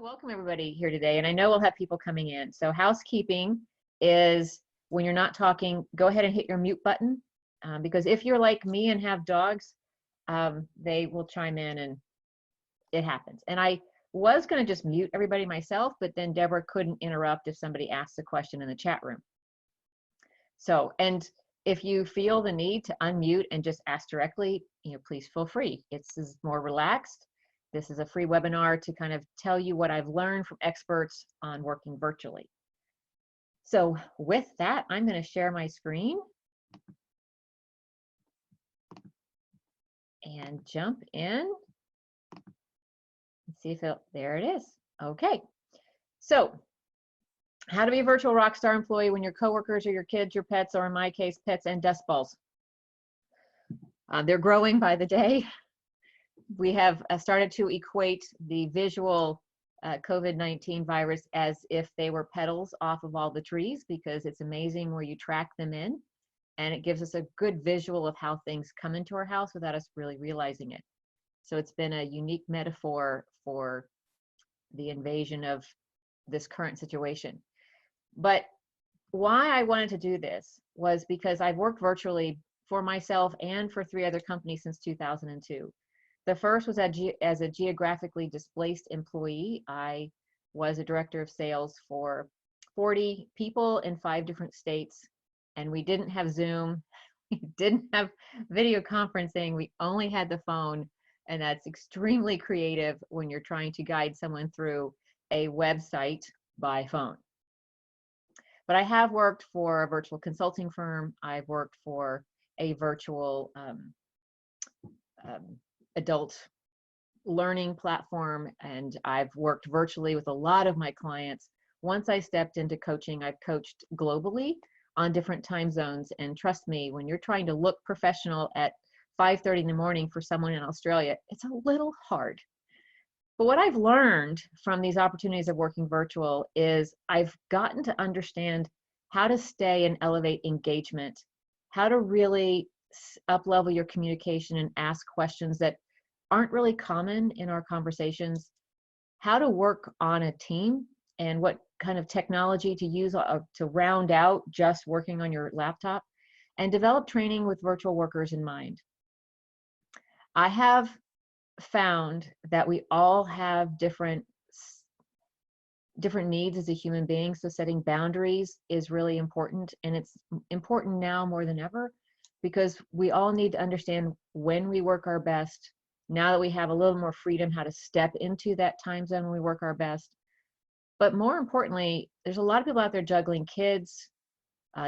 to welcome everybody here today, and I know we'll have people coming in. So housekeeping is when you're not talking, go ahead and hit your mute button, because if you're like me and have dogs, they will chime in and it happens. And I was going to just mute everybody myself, but then Deborah couldn't interrupt if somebody asks a question in the chat room. So, and if you feel the need to unmute and just ask directly, please feel free. It's more relaxed. This is a free webinar to kind of tell you what I've learned from experts on working virtually. So with that, I'm going to share my screen and jump in. Let's see if there it is. Okay. So how to be a virtual Rockstar employee when your coworkers are your kids, your pets, or in my case, pets and dust balls. They're growing by the day. We have started to equate the visual COVID-19 virus as if they were petals off of all the trees, because it's amazing where you track them in, and it gives us a good visual of how things come into our house without us really realizing it. So it's been a unique metaphor for the invasion of this current situation. But why I wanted to do this was because I've worked virtually for myself and for 3 other companies since 2002. The first was as a geographically displaced employee. I was a director of sales for 40 people in 5 different states, and we didn't have Zoom, we didn't have video conferencing, we only had the phone, and that's extremely creative when you're trying to guide someone through a website by phone. But I have worked for a virtual consulting firm. I've worked for a virtual adult learning platform, and I've worked virtually with a lot of my clients. Once I stepped into coaching, I've coached globally on different time zones, and trust me, when you're trying to look professional at 5:30 in the morning for someone in Australia, it's a little hard. But what I've learned from these opportunities of working virtual is I've gotten to understand how to stay and elevate engagement, how to really up-level your communication and ask questions that aren't really common in our conversations, how to work on a team, and what kind of technology to use to round out just working on your laptop, and develop training with virtual workers in mind. I have found that we all have different needs as a human being, so setting boundaries is really important, and it's important now more than ever, because we all need to understand when we work our best. Now that we have a little more freedom, how to step into that time zone when we work our best. But more importantly, there's a lot of people out there juggling kids,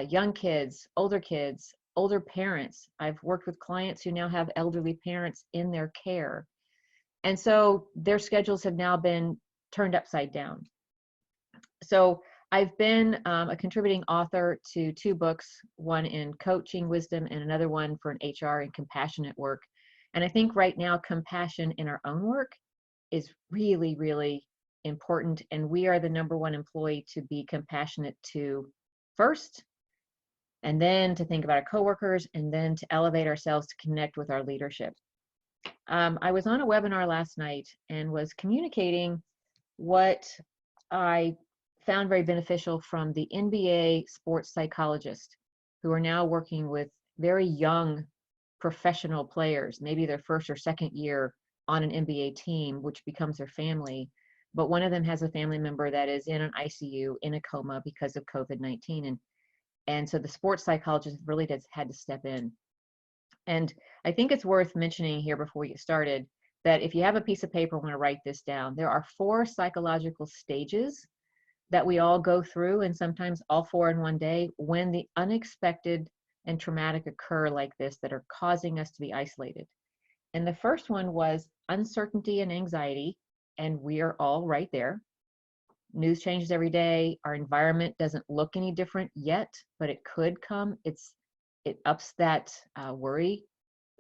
young kids, older parents. I've worked with clients who now have elderly parents in their care. And so their schedules have now been turned upside down. So I've been a contributing author to 2 books, one in coaching wisdom and another one for an HR and compassionate work. And I think right now compassion in our own work is really, really important. And we are the #1 employee to be compassionate to first, and then to think about our coworkers, and then to elevate ourselves to connect with our leadership. I was on a webinar last night and was communicating what I found very beneficial from the NBA sports psychologists who are now working with very young professional players, maybe their 1st or 2nd year on an NBA team, which becomes their family. But one of them has a family member that is in an ICU, in a coma because of COVID-19. And so the sports psychologist really had to step in. And I think it's worth mentioning here before we get started that if you have a piece of paper, want to write this down. There are 4 psychological stages that we all go through, and sometimes all 4 in one day, when the unexpected and traumatic occur like this that are causing us to be isolated. And the first one was uncertainty and anxiety, and we are all right there. News changes every day. Our environment doesn't look any different yet, but it could come. It ups that worry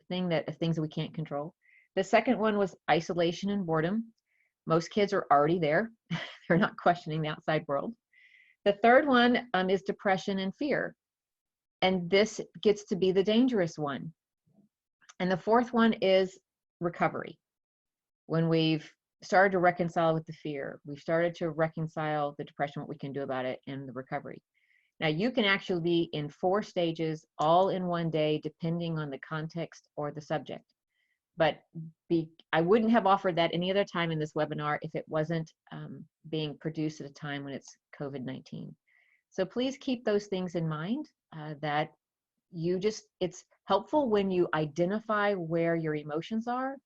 thing, things that we can't control. The second one was isolation and boredom. Most kids are already there. They're not questioning the outside world. The third one is depression and fear. And this gets to be the dangerous one. And the fourth one is recovery. When we've started to reconcile with the fear. We've started to reconcile the depression, what we can do about it, and the recovery. Now, you can actually be in 4 stages all in one day, depending on the context or the subject. But I wouldn't have offered that any other time in this webinar if it wasn't being produced at a time when it's COVID-19. So please keep those things in mind, that it's helpful when you identify where your emotions are,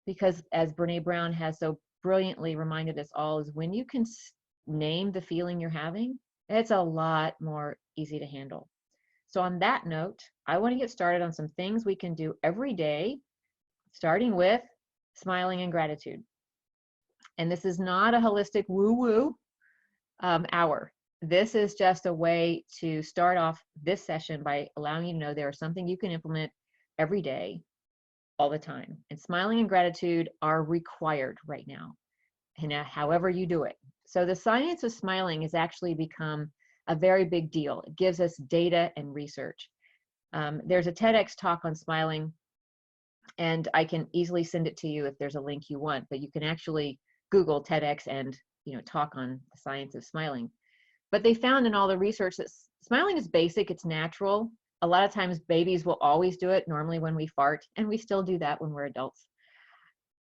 because as Brene Brown has so brilliantly reminded us all, is when you can name the feeling you're having, it's a lot more easy to handle. So on that note, I want to get started on some things we can do every day, starting with smiling and gratitude. And this is not a holistic woo-woo hour. This is just a way to start off this session by allowing you to know there is something you can implement every day, all the time. And smiling and gratitude are required right now, and however you do it. So the science of smiling has actually become a very big deal. It gives us data and research. There's a TEDx talk on smiling, and I can easily send it to you if there's a link you want, but you can actually Google TEDx and talk on the science of smiling. But they found in all the research that smiling is basic, it's natural. A lot of times babies will always do it, normally when we fart, and we still do that when we're adults.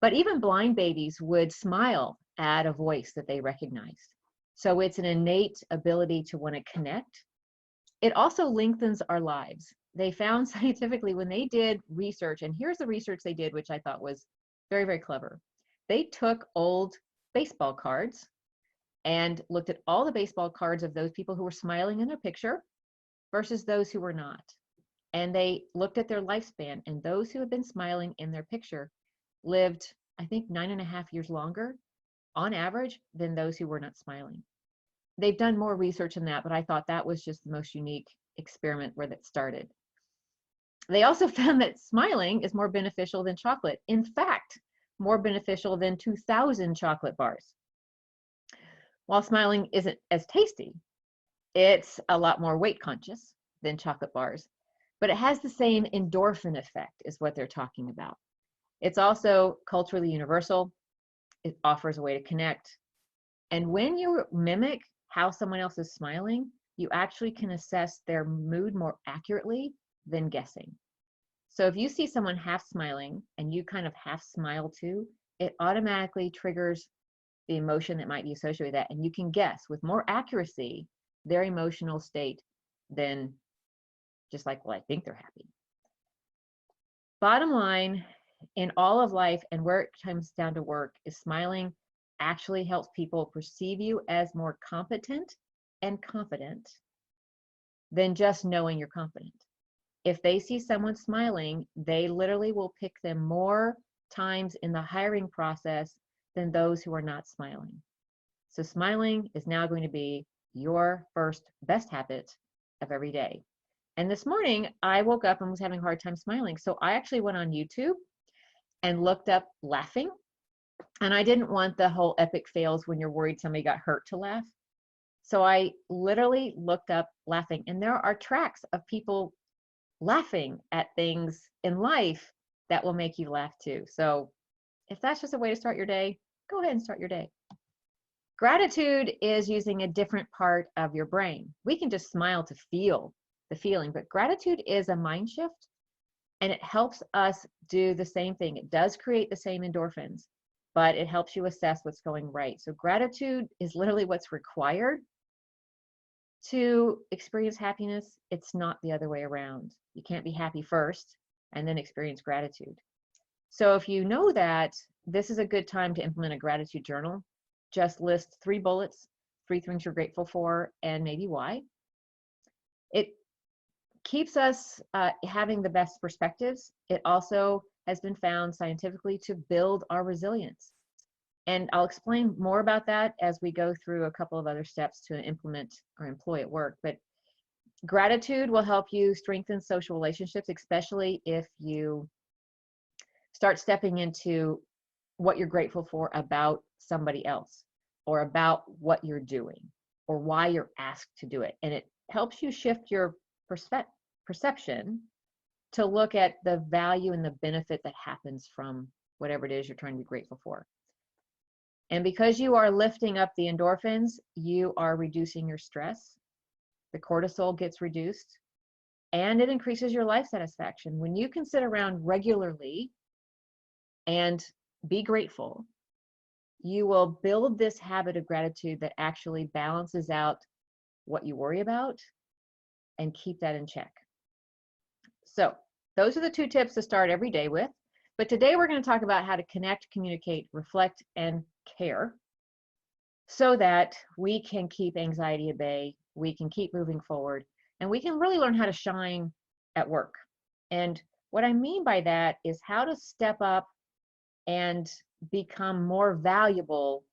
But even blind babies would smile at a voice that they recognized. So it's an innate ability to want to connect. It also lengthens our lives. They found scientifically when they did research, and here's the research they did, which I thought was very, very clever. They took old baseball cards and looked at all the baseball cards of those people who were smiling in their picture versus those who were not. And they looked at their lifespan, and those who had been smiling in their picture lived, I think, 9.5 years longer on average than those who were not smiling. They've done more research in that, but I thought that was just the most unique experiment where that started. They also found that smiling is more beneficial than chocolate. In fact, more beneficial than 2,000 chocolate bars. While smiling isn't as tasty, it's a lot more weight conscious than chocolate bars, but it has the same endorphin effect is what they're talking about. It's also culturally universal. It offers a way to connect. And when you mimic how someone else is smiling, you actually can assess their mood more accurately than guessing. So if you see someone half smiling and you kind of half smile too, it automatically triggers the emotion that might be associated with that. And you can guess with more accuracy their emotional state than just like, well, I think they're happy. Bottom line, in all of life and where it comes down to work, is smiling actually helps people perceive you as more competent and confident than just knowing you're confident. If they see someone smiling, they literally will pick them more times in the hiring process than those who are not smiling. So smiling is now going to be your first best habit of every day. And this morning I woke up and was having a hard time smiling. So I actually went on YouTube and looked up laughing. And I didn't want the whole epic fails when you're worried somebody got hurt to laugh. So I literally looked up laughing, and there are tracks of people laughing at things in life that will make you laugh too. So if that's just a way to start your day, go ahead and start your day. Gratitude is using a different part of your brain. We can just smile to feel the feeling, but gratitude is a mind shift, and it helps us do the same thing. It does create the same endorphins, but it helps you assess what's going right. So gratitude is literally what's required to experience happiness. It's not the other way around. You can't be happy first and then experience gratitude. So if you know that, this is a good time to implement a gratitude journal. Just list 3 bullets, 3 things you're grateful for, and maybe why. It keeps us having the best perspectives. It also has been found scientifically to build our resilience. And I'll explain more about that as we go through a couple of other steps to implement or employ at work. But gratitude will help you strengthen social relationships, especially if you start stepping into what you're grateful for about somebody else, or about what you're doing, or why you're asked to do it. And it helps you shift your perception to look at the value and the benefit that happens from whatever it is you're trying to be grateful for. And because you are lifting up the endorphins, you are reducing your stress. The cortisol gets reduced, and it increases your life satisfaction. When you can sit around regularly and be grateful, you will build this habit of gratitude that actually balances out what you worry about and keep that in check. So those are the 2 tips to start every day with. But today we're going to talk about how to connect, communicate, reflect, and care so that we can keep anxiety at bay, we can keep moving forward, and we can really learn how to shine at work. And what I mean by that is how to step up and become more valuable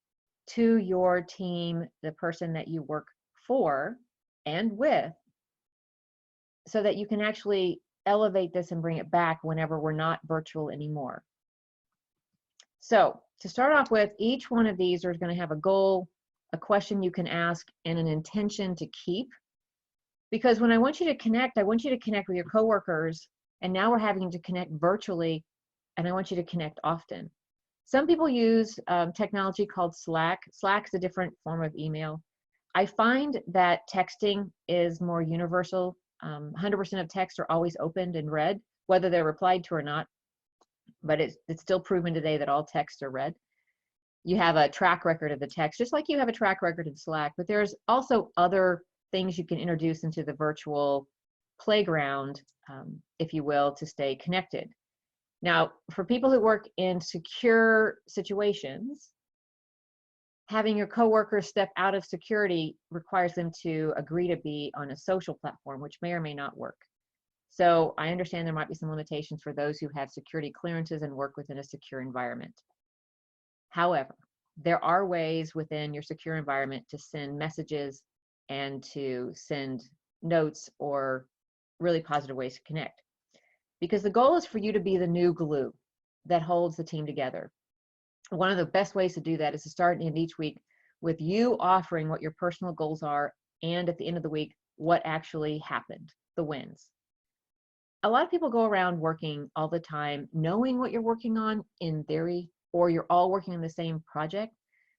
to your team, the person that you work for and with, so that you can actually elevate this and bring it back whenever we're not virtual anymore. So to start off with, each one of these is going to have a goal, a question you can ask, and an intention to keep. Because when I want you to connect, I want you to connect with your coworkers, and now we're having to connect virtually, and I want you to connect often. Some people use technology called Slack. Slack is a different form of email. I find that texting is more universal. 100% of texts are always opened and read, whether they're replied to or not. But it's still proven today that all texts are read. You have a track record of the text, just like you have a track record in Slack. But there's also other things you can introduce into the virtual playground, if you will, to stay connected. Now, for people who work in secure situations, having your coworkers step out of security requires them to agree to be on a social platform, which may or may not work. So I understand there might be some limitations for those who have security clearances and work within a secure environment. However, there are ways within your secure environment to send messages and to send notes or really positive ways to connect. Because the goal is for you to be the new glue that holds the team together. One of the best ways to do that is to start and end each week with you offering what your personal goals are, and at the end of the week, what actually happened, the wins. A lot of people go around working all the time, knowing what you're working on in theory, or you're all working on the same project,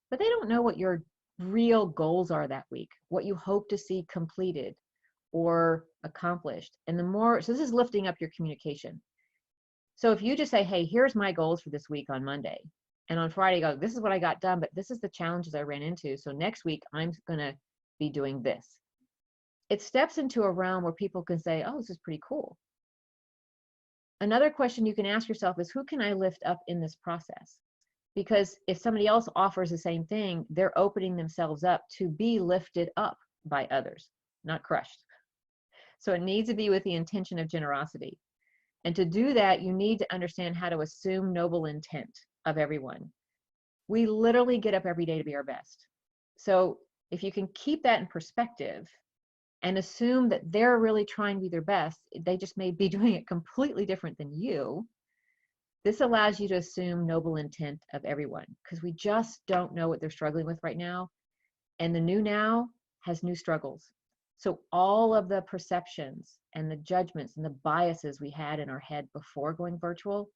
but they don't know what your real goals are that week, what you hope to see completed or accomplished. And so this is lifting up your communication. So if you just say, hey, here's my goals for this week on Monday, and on Friday go, this is what I got done, but this is the challenges I ran into. So next week I'm gonna be doing this. It steps into a realm where people can say, oh, this is pretty cool. Another question you can ask yourself is, who can I lift up in this process? Because if somebody else offers the same thing, they're opening themselves up to be lifted up by others, not crushed. So it needs to be with the intention of generosity. And to do that, you need to understand how to assume noble intent of everyone. We literally get up every day to be our best. So if you can keep that in perspective and assume that they're really trying to be their best, they just may be doing it completely different than you. This allows you to assume noble intent of everyone, because we just don't know what they're struggling with right now. And the new now has new struggles. So all of the perceptions and the judgments and the biases we had in our head before going virtual,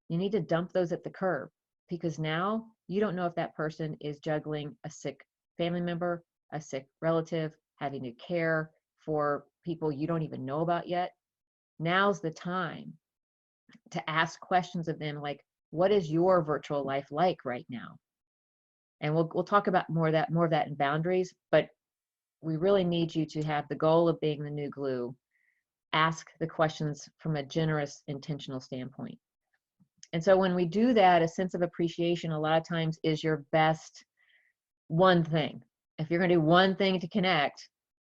you need to dump those at the curb, because now you don't know if that person is juggling a sick family member, a sick relative, having to care for people you don't even know about yet. Now's the time to ask questions of them, like, what is your virtual life like right now? And we'll talk about more of that in boundaries, but we really need you to have the goal of being the new glue. Ask the questions from a generous, intentional standpoint. And so when we do that, a sense of appreciation a lot of times is your best one thing. If you're going to do one thing to connect,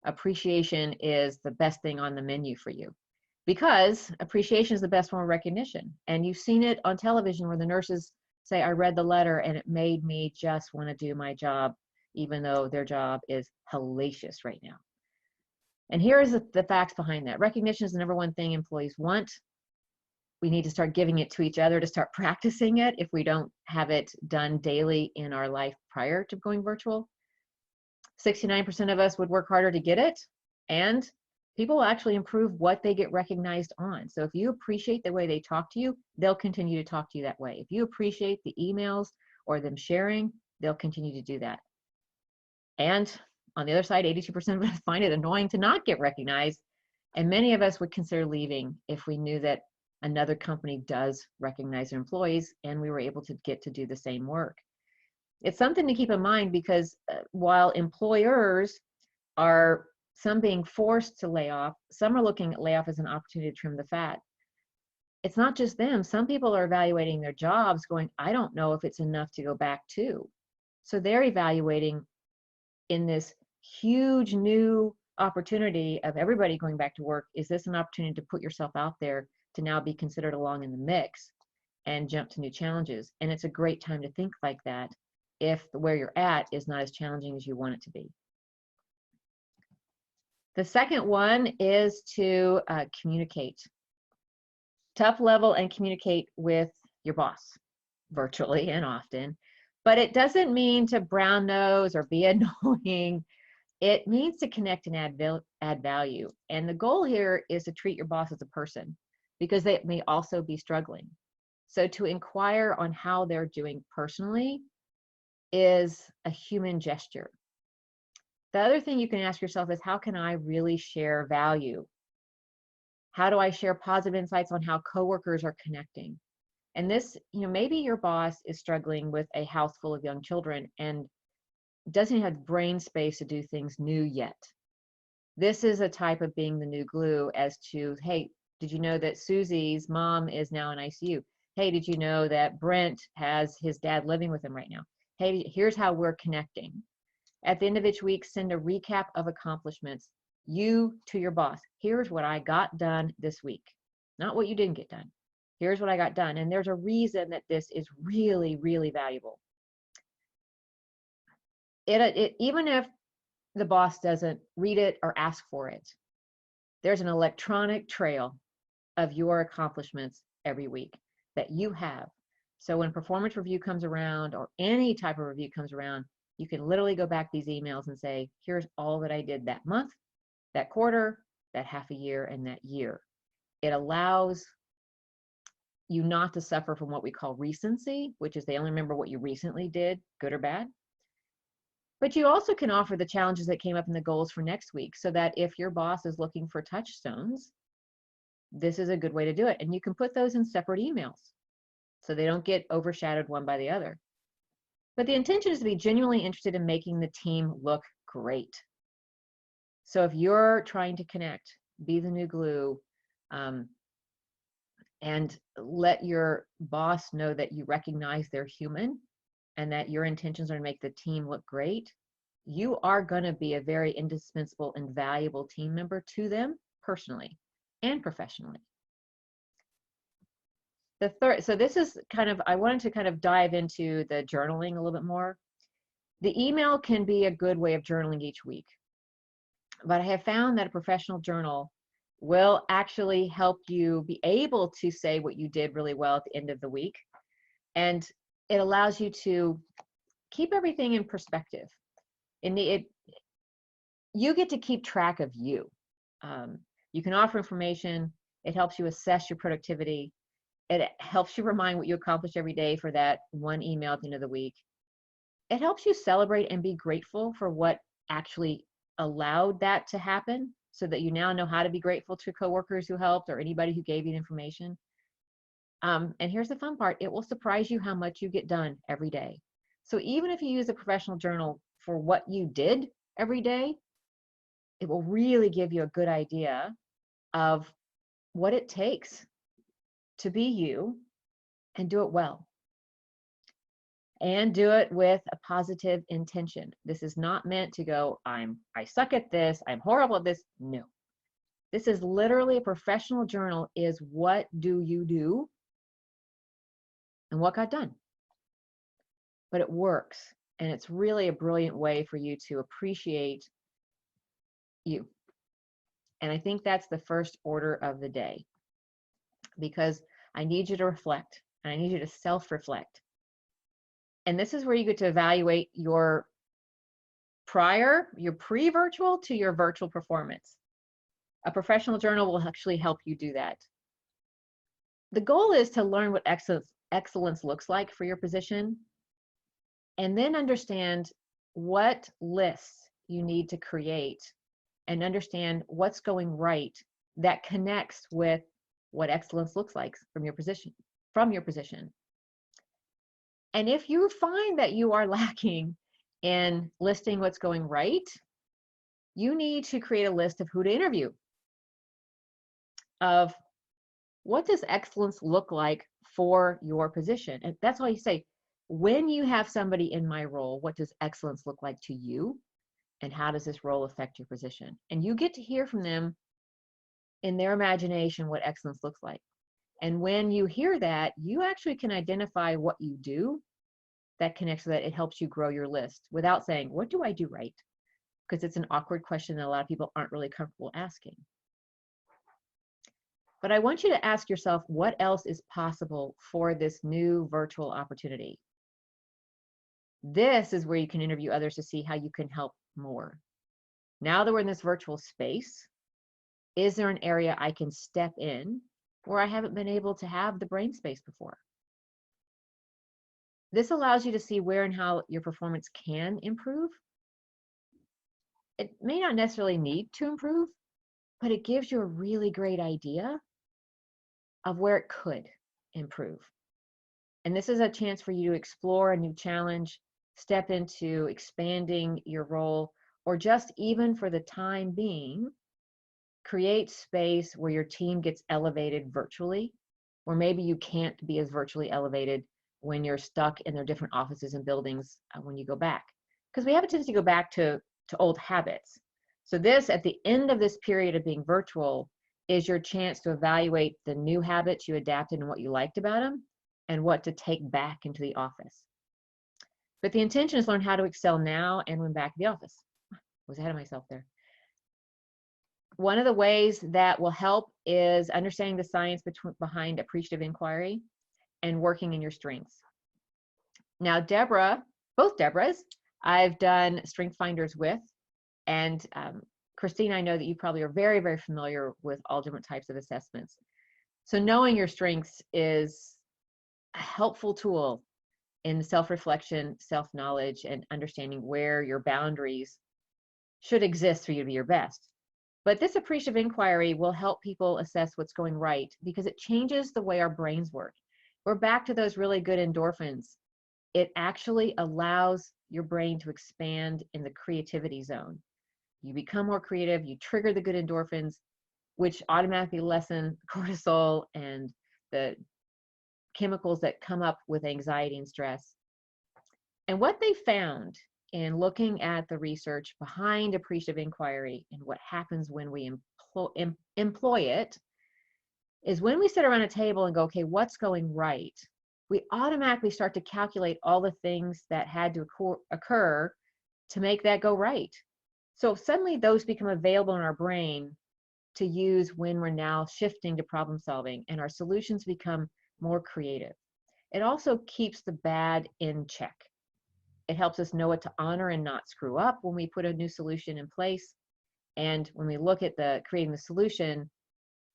appreciation is the best thing on the menu for you, because appreciation is the best form of recognition. And you've seen it on television where the nurses say, I read the letter and it made me just want to do my job, even though their job is hellacious right now. And here's the facts behind that. Recognition is the number one thing employees want. We need to start giving it to each other to start practicing it if we don't have it done daily in our life prior to going virtual. 69% of us would work harder to get it, and people will actually improve what they get recognized on. So if you appreciate the way they talk to you, they'll continue to talk to you that way. If you appreciate the emails or them sharing, they'll continue to do that. And on the other side, 82% of us find it annoying to not get recognized. And many of us would consider leaving if we knew that another company does recognize their employees and we were able to get to do the same work. It's something to keep in mind because while employers are some being forced to lay off, some are looking at layoff as an opportunity to trim the fat. It's not just them. Some people are evaluating their jobs going, I don't know if it's enough to go back to. So they're evaluating in this huge new opportunity of everybody going back to work. Is this an opportunity to put yourself out there to now be considered along in the mix and jump to new challenges? And it's a great time to think like that if where you're at is not as challenging as you want it to be. The second one is to communicate. Tough level and communicate with your boss virtually and often. But it doesn't mean to brown nose or be annoying. It means to connect and add value. And the goal here is to treat your boss as a person because they may also be struggling. So to inquire on how they're doing personally is a human gesture. The other thing you can ask yourself is, how can I really share value? How do I share positive insights on how coworkers are connecting? And this, maybe your boss is struggling with a house full of young children and doesn't have brain space to do things new yet. This is a type of being the new glue as to, hey, did you know that Susie's mom is now in ICU? Hey, did you know that Brent has his dad living with him right now? Hey, here's how we're connecting. At the end of each week, send a recap of accomplishments. You to your boss. Here's what I got done this week. Not what you didn't get done. Here's what I got done. And there's a reason that this is really, really valuable. Even if the boss doesn't read it or ask for it, there's an electronic trail of your accomplishments every week that you have. So when performance review comes around or any type of review comes around, you can literally go back these emails and say, here's all that I did that month, that quarter, that half a year, and that year. It allows you not to suffer from what we call recency, which is they only remember what you recently did, good or bad. But you also can offer the challenges that came up in the goals for next week so that if your boss is looking for touchstones, this is a good way to do it. And you can put those in separate emails so they don't get overshadowed one by the other. But the intention is to be genuinely interested in making the team look great. So if you're trying to connect, be the new glue, and let your boss know that you recognize they're human and that your intentions are to make the team look great, you are going to be a very indispensable and valuable team member to them personally and professionally. The third, so this is I wanted to kind of dive into the journaling a little bit more. The email can be a good way of journaling each week, but I have found that a professional journal will actually help you be able to say what you did really well at the end of the week. And it allows you to keep everything in perspective. You get to keep track of you. You can offer information. It helps you assess your productivity. It helps you remind what you accomplished every day for that one email at the end of the week. It helps you celebrate and be grateful for what actually allowed that to happen so that you now know how to be grateful to coworkers who helped or anybody who gave you the information. And here's the fun part. It will surprise you how much you get done every day. So even if you use a professional journal for what you did every day, it will really give you a good idea of what it takes to be you and do it well. And do it with a positive intention. This is not meant to go, I suck at this, I'm horrible at this. No. This is literally a professional journal is what do you do and what got done. But it works. And it's really a brilliant way for you to appreciate you. And I think that's the first order of the day, because I need you to reflect and I need you to self-reflect. And this is where you get to evaluate your pre-virtual to your virtual performance. A professional journal will actually help you do that. The goal is to learn what excellence looks like for your position And then understand what lists you need to create and understand what's going right that connects with what excellence looks like from your position. And if you find that you are lacking in listing what's going right, you need to create a list of who to interview, of what does excellence look like for your position. And that's why you say, when you have somebody in my role, what does excellence look like to you? And how does this role affect your position? And you get to hear from them in their imagination what excellence looks like. And when you hear that, you actually can identify what you do that connects with it. It helps you grow your list without saying, what do I do right? Because it's an awkward question that a lot of people aren't really comfortable asking. But I want you to ask yourself, what else is possible for this new virtual opportunity? This is where you can interview others to see how you can help more. Now that we're in this virtual space, is there an area I can step in where I haven't been able to have the brain space before? This allows you to see where and how your performance can improve. It may not necessarily need to improve, but it gives you a really great idea of where it could improve. And this is a chance for you to explore a new challenge, step into expanding your role, or just even for the time being, create space where your team gets elevated virtually, or maybe you can't be as virtually elevated when you're stuck in their different offices and buildings when you go back. Because we have a tendency to go back to old habits. So this, at the end of this period of being virtual, is your chance to evaluate the new habits you adapted and what you liked about them and what to take back into the office. But the intention is learn how to excel now and when back to the office. I was ahead of myself there. One of the ways that will help is understanding the science behind appreciative inquiry and working in your strengths. Now, both Deborahs, I've done strength finders with, and Christine, I know that you probably are very, very familiar with all different types of assessments. So knowing your strengths is a helpful tool in self-reflection, self-knowledge, and understanding where your boundaries should exist for you to be your best. But this appreciative inquiry will help people assess what's going right because it changes the way our brains work. We're back to those really good endorphins. It actually allows your brain to expand in the creativity zone. You become more creative, you trigger the good endorphins, which automatically lessen cortisol and the chemicals that come up with anxiety and stress. And what they found in looking at the research behind appreciative inquiry and what happens when we employ it is when we sit around a table and go, okay, what's going right? We automatically start to calculate all the things that had to occur to make that go right. So suddenly those become available in our brain to use when we're now shifting to problem solving and our solutions become more creative. It also keeps the bad in check. It helps us know what to honor and not screw up when we put a new solution in place. And when we look at creating the solution,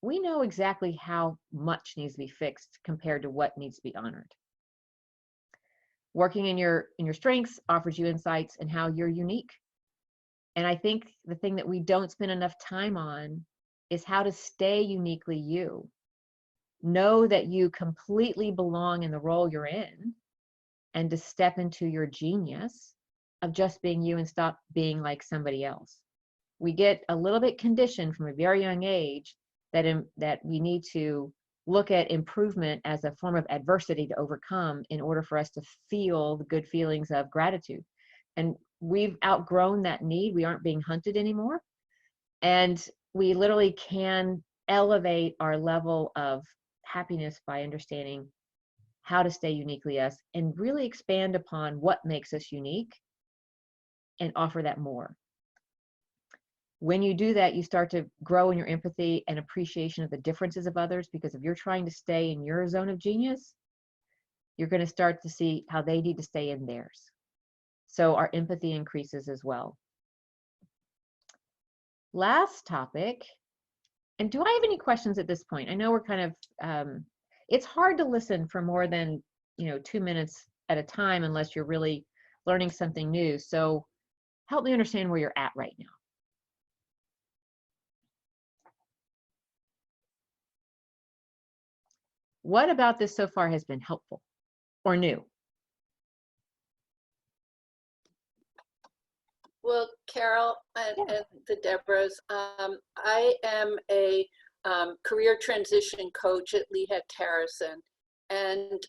we know exactly how much needs to be fixed compared to what needs to be honored. Working in your strengths offers you insights in how you're unique. And I think the thing that we don't spend enough time on is how to stay uniquely you. Know that you completely belong in the role you're in and to step into your genius of just being you and stop being like somebody else. We get a little bit conditioned from a very young age that we need to look at improvement as a form of adversity to overcome in order for us to feel the good feelings of gratitude. And we've outgrown that need. We aren't being hunted anymore. And we literally can elevate our level of happiness by understanding how to stay uniquely us and really expand upon what makes us unique and offer that more. When you do that, you start to grow in your empathy and appreciation of the differences of others, because if you're trying to stay in your zone of genius, you're going to start to see how they need to stay in theirs. So our empathy increases as well. Last topic, and do I have any questions at this point? I know we're kind of, it's hard to listen for more than 2 minutes at a time unless you're really learning something new. So help me understand where you're at right now. What about this so far has been helpful or new? Well, Carol and the Deborahs, I am a career transition coach at Lehigh Harrison, and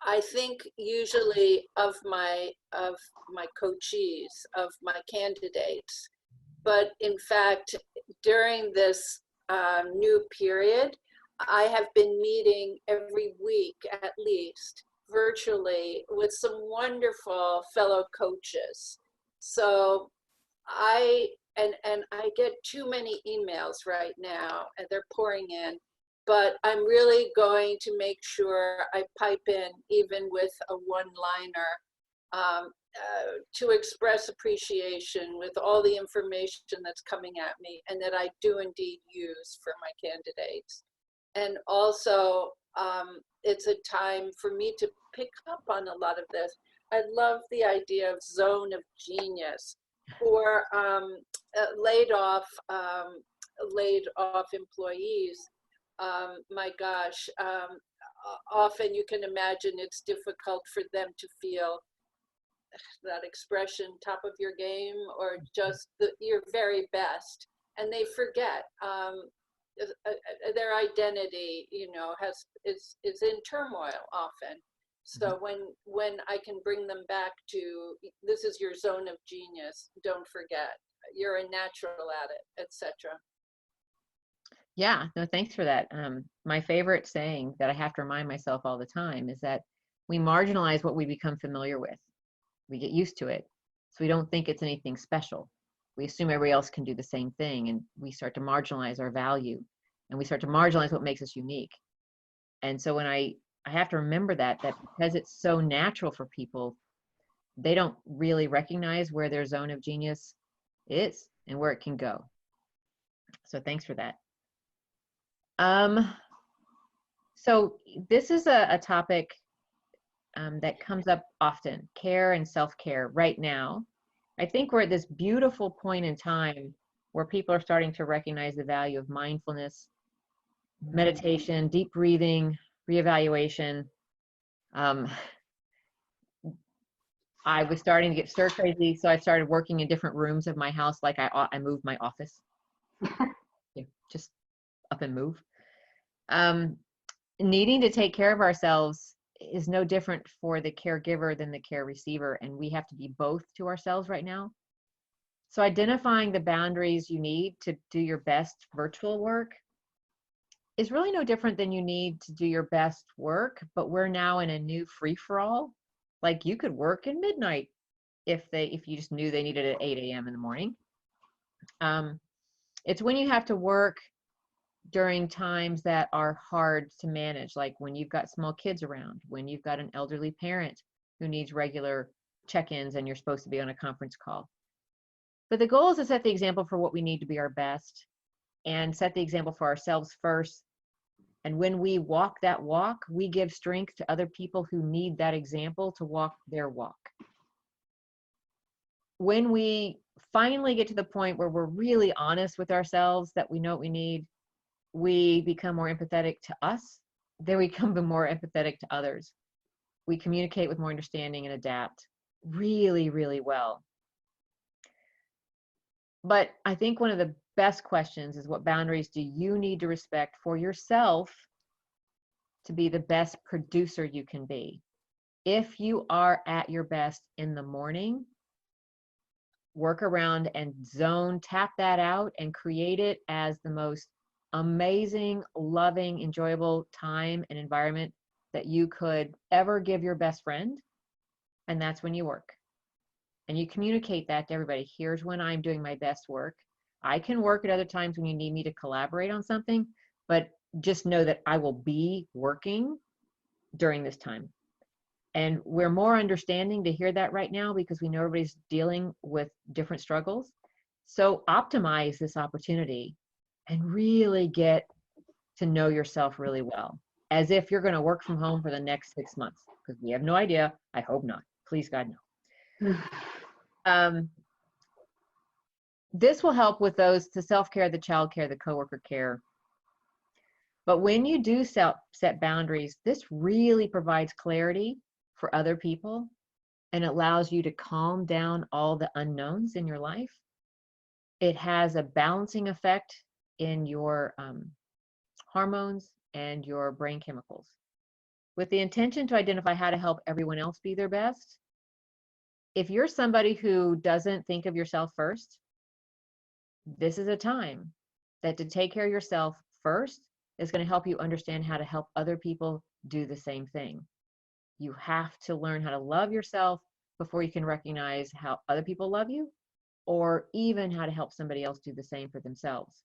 I think usually of my coachees, of my candidates, but in fact, during this new period, I have been meeting every week at least virtually with some wonderful fellow coaches. So I get too many emails right now and they're pouring in, but I'm really going to make sure I pipe in even with a one-liner to express appreciation with all the information that's coming at me and that I do indeed use for my candidates. And also, it's a time for me to pick up on a lot of this. I love the idea of zone of genius for laid off employees. My gosh, often you can imagine it's difficult for them to feel that expression, top of your game, or just your very best, and they forget their identity. Is in turmoil often. So when I can bring them back to, this is your zone of genius, don't forget, you're a natural at it, etc. Yeah, no, thanks for that. My favorite saying that I have to remind myself all the time is that we marginalize what we become familiar with. We get used to it, so we don't think it's anything special. We assume everybody else can do the same thing, and we start to marginalize our value, and we start to marginalize what makes us unique. And so when I have to remember that because it's so natural for people, they don't really recognize where their zone of genius is and where it can go. So thanks for that. So this is a topic that comes up often, care and self-care right now. I think we're at this beautiful point in time where people are starting to recognize the value of mindfulness, meditation, deep breathing, reevaluation. I was starting to get stir crazy, so I started working in different rooms of my house. Like I moved my office, just up and move. Needing to take care of ourselves is no different for the caregiver than the care receiver, and we have to be both to ourselves right now. So identifying the boundaries you need to do your best virtual work is really no different than you need to do your best work, but we're now in a new free-for-all. Like you could work at midnight if you just knew they needed it at 8 a.m. in the morning. It's when you have to work during times that are hard to manage, like when you've got small kids around, when you've got an elderly parent who needs regular check-ins and you're supposed to be on a conference call. But the goal is to set the example for what we need to be our best and set the example for ourselves first. And when we walk that walk, we give strength to other people who need that example to walk their walk. When we finally get to the point where we're really honest with ourselves that we know what we need, we become more empathetic to us, then we become more empathetic to others. We communicate with more understanding and adapt really, really well. But I think one of the best questions is, what boundaries do you need to respect for yourself to be the best producer you can be? If you are at your best in the morning, work around and tap that out and create it as the most amazing, loving, enjoyable time and environment that you could ever give your best friend. And that's when you work. And you communicate that to everybody. Here's when I'm doing my best work. I can work at other times when you need me to collaborate on something, but just know that I will be working during this time. And we're more understanding to hear that right now because we know everybody's dealing with different struggles. So optimize this opportunity and really get to know yourself really well, as if you're going to work from home for the next 6 months, because we have no idea. I hope not. Please, God, no. Um, this will help with those, the self-care, the child care, the coworker care. But when you do set boundaries, this really provides clarity for other people and allows you to calm down all the unknowns in your life. It has a balancing effect in your hormones and your brain chemicals. With the intention to identify how to help everyone else be their best, if you're somebody who doesn't think of yourself first, this is a time that to take care of yourself first is going to help you understand how to help other people do the same thing. You have to learn how to love yourself before you can recognize how other people love you, or even how to help somebody else do the same for themselves.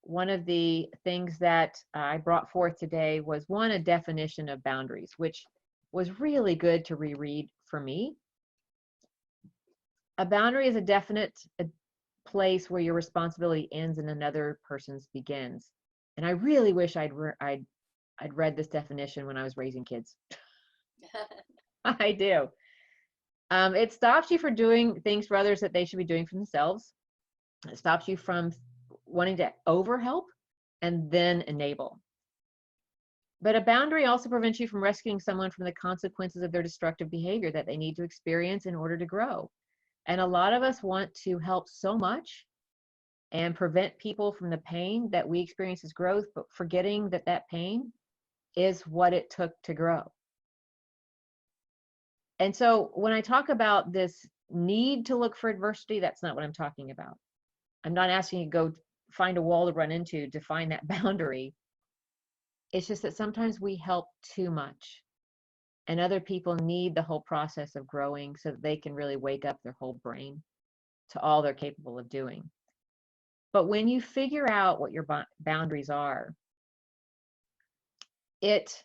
One of the things that I brought forth today was a definition of boundaries, which was really good to reread for me. A boundary is a definite place where your responsibility ends and another person's begins. And I really wish I'd read this definition when I was raising kids. I do. It stops you from doing things for others that they should be doing for themselves. It stops you from wanting to overhelp and then enable. But a boundary also prevents you from rescuing someone from the consequences of their destructive behavior that they need to experience in order to grow. And a lot of us want to help so much and prevent people from the pain that we experience as growth, but forgetting that that pain is what it took to grow. And so when I talk about this need to look for adversity, that's not what I'm talking about. I'm not asking you to go find a wall to run into to find that boundary. It's just that sometimes we help too much, and other people need the whole process of growing so that they can really wake up their whole brain to all they're capable of doing. But when you figure out what your boundaries are, it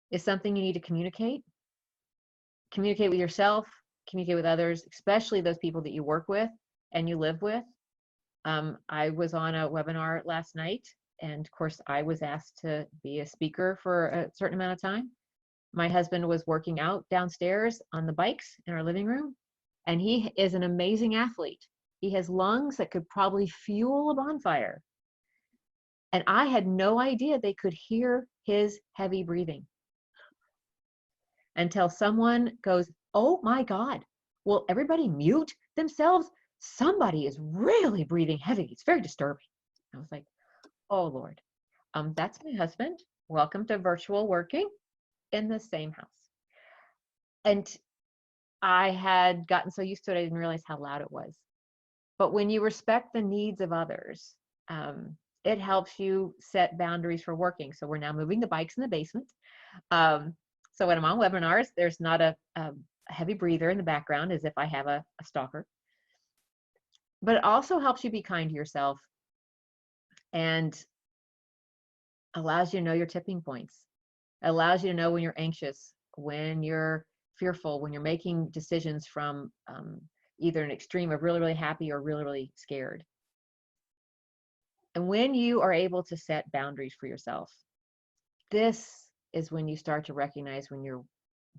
is something you need to communicate with yourself, communicate with others, especially those people that you work with and you live with. I was on a webinar last night, and of course I was asked to be a speaker for a certain amount of time. My husband was working out downstairs on the bikes in our living room, and he is an amazing athlete. He has lungs that could probably fuel a bonfire. And I had no idea they could hear his heavy breathing until someone goes, "Oh my God, will everybody mute themselves? Somebody is really breathing heavy. It's very disturbing." I was like, "Oh Lord." That's my husband. Welcome to virtual working in the same house. And I had gotten so used to it, I didn't realize how loud it was. But when you respect the needs of others, it helps you set boundaries for working. So we're now moving the bikes in the basement. So when I'm on webinars, there's not a heavy breather in the background as if I have a stalker. But it also helps you be kind to yourself and allows you to know your tipping points. It allows you to know when you're anxious, when you're fearful, when you're making decisions from either an extreme of really, really happy or really, really scared. And when you are able to set boundaries for yourself, this is when you start to recognize when your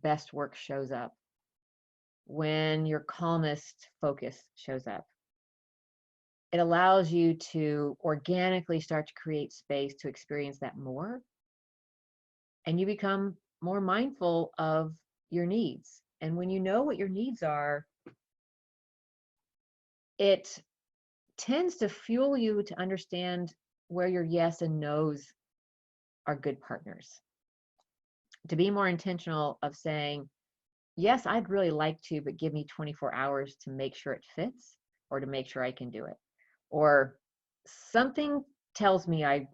best work shows up, when your calmest focus shows up. It allows you to organically start to create space to experience that more. And you become more mindful of your needs. And when you know what your needs are, it tends to fuel you to understand where your yes and no's are good partners. To be more intentional of saying, yes, I'd really like to, but give me 24 hours to make sure it fits or to make sure I can do it. Or something tells me I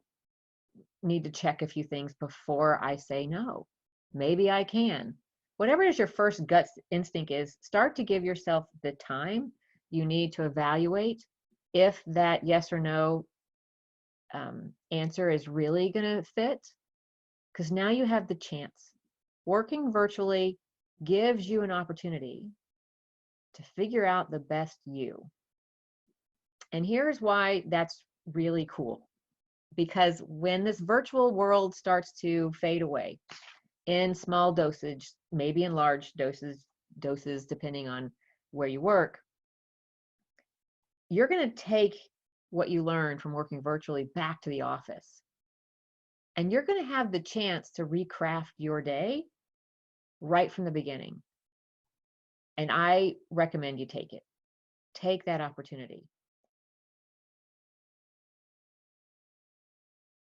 need to check a few things before I say no. Maybe I can. Whatever it is your first gut instinct is, start to give yourself the time you need to evaluate if that yes or no answer is really going to fit. Because now you have the chance. Working virtually gives you an opportunity to figure out the best you. And here's why that's really cool. Because when this virtual world starts to fade away in small dosage, maybe in large doses, doses depending on where you work, you're going to take what you learned from working virtually back to the office. And you're going to have the chance to recraft your day right from the beginning. And I recommend you take it. Take that opportunity.